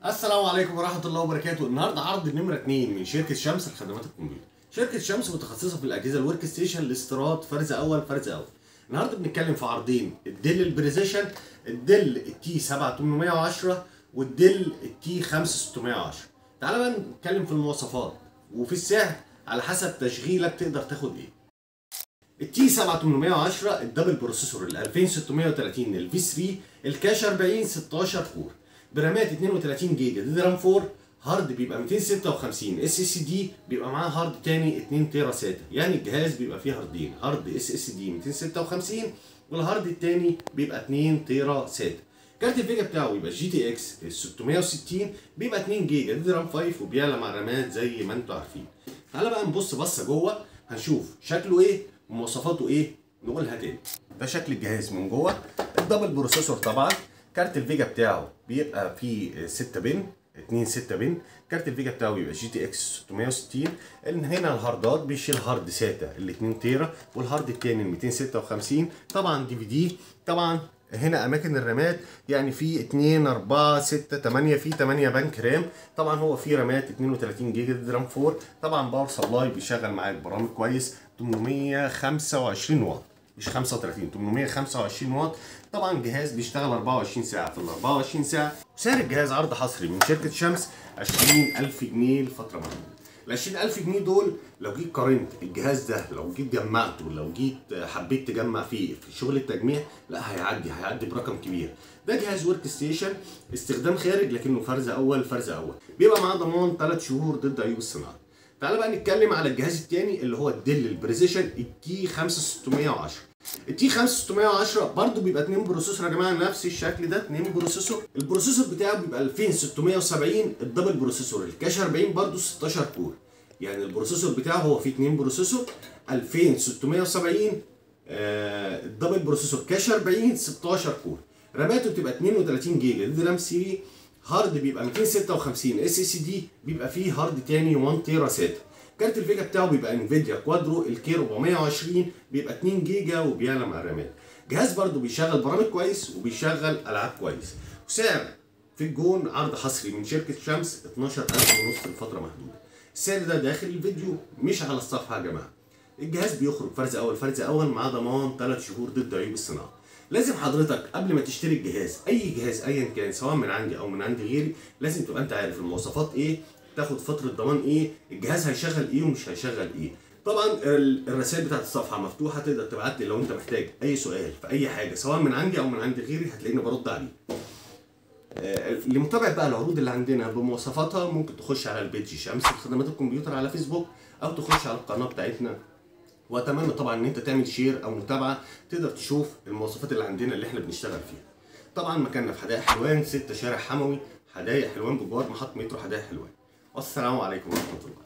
السلام عليكم ورحمة الله وبركاته. النهارده عرض نمرة 2 من شركة شمس لخدمات الكمبيوتر. شركة شمس متخصصة في الأجهزة الورك ستيشن لاستيراد فرز أول فرز أول. النهارده بنتكلم في عرضين، الديل البريزيشن، الديل التي 7810 والديل التي 5610. تعالى بقى نتكلم في المواصفات وفي السعر على حسب تشغيلك تقدر تاخد ايه. التي 7810 الدبل بروسيسور ال 2630 الفي 3 الكاش 40 16 كور برامات 32 جيجا دي رام 4. هارد بيبقى 256 اس اس دي، بيبقى معاه هارد تاني 2 تيرا ساتا، يعني الجهاز بيبقى فيه هاردين، هارد اس اس دي 256 والهارد التاني بيبقى 2 تيرا ساتا. كارت الفيجا بتاعه بيبقى جي تي اكس 660، بيبقى 2 جيجا دي رام 5 وبيعلى مع الرامات زي ما انتم عارفين. تعالى بقى نبص بصه جوه هنشوف شكله ايه ومواصفاته ايه، نقولها تاني. ده شكل الجهاز من جوه. الدبل بروسيسور طبعا. كارت الفيجا بتاعه بيبقى فيه 6 بن 2 6 بن. كارت الفيجا بتاعه بيبقى جي تي اكس 660. هنا الهاردات بيشيل هارد ساتا ال 2 تيرا والهارد التاني ال 256. طبعا دي في دي. طبعا هنا اماكن الرامات، يعني في 2 4 6 8، في 8 بنك رام. طبعا هو في رامات 32 جيجا دي رام 4. طبعا باور سبلاي بيشغل معاك برامج كويس 825 واط، مش 35، 825 واط. طبعا جهاز بيشتغل 24 ساعه في ال 24 ساعه. وسعر الجهاز عرض حصري من شركه شمس 20000 جنيه لفتره محدوده. ال 20000 جنيه دول لو جيت قارنت الجهاز ده، لو جيت جمعته، لو جيت حبيت تجمع فيه في شغل التجميع، لا هيعدي برقم كبير. ده جهاز ورك ستيشن استخدام خارج لكنه فرز اول فرز اول، بيبقى معاه ضمان 3 شهور ضد عيوب الصناعه. تعالى بقى نتكلم على الجهاز الثاني اللي هو الديل البريزيشن التي 5610. التي 5610 برضو بيبقى 2 بروسيسور يا جماعه، نفس الشكل ده 2 بروسيسور. البروسيسور بتاعه بيبقى 2670 الدبل بروسيسور الكاش 40 برضو 16 كور. يعني البروسيسور بتاعه هو فيه 2 بروسيسور 2670 الدبل بروسيسور كاش 40 16 كور. راماته بتبقى 32 جيجا دي رام 3. هارد بيبقى 256 اس اس دي، بيبقى فيه هارد تاني 1 تيرا ساتا. كارت الفيجا بتاعه بيبقى انفيديا كوادرو الكي 420، بيبقى 2 جيجا وبيعلى مع الرامات. جهاز برضو بيشغل برامج كويس وبيشغل العاب كويس. وسعر في الجون عرض حصري من شركه شمس 12000 ونص لفتره محدوده. السعر ده داخل الفيديو مش على الصفحه يا جماعه. الجهاز بيخرج فرز اول فرز اول مع ضمان 3 شهور ضد عيوب الصناعه. لازم حضرتك قبل ما تشتري الجهاز، اي جهاز ايا كان سواء من عندي او من عند غيري، لازم تبقى انت عارف المواصفات ايه، تاخد فتره ضمان ايه، الجهاز هيشغل ايه ومش هيشغل ايه. طبعا الرسائل بتاعت الصفحه مفتوحه، تقدر تبعت لي لو انت محتاج اي سؤال في اي حاجه سواء من عندي او من عند غيري، هتلاقيني برد عليه. لمتابعه بقى العروض اللي عندنا بمواصفاتها ممكن تخش على البيج شمس لخدمات الكمبيوتر على فيسبوك، او تخش على القناه بتاعتنا. واتمنى طبعا ان انت تعمل شير او متابعه، تقدر تشوف المواصفات اللي عندنا اللي احنا بنشتغل فيها. طبعا مكاننا في حدائق حلوان 6 شارع حموي، حدائق حلوان بجوار محطه مترو حدائق حلوان. والسلام عليكم ورحمه الله.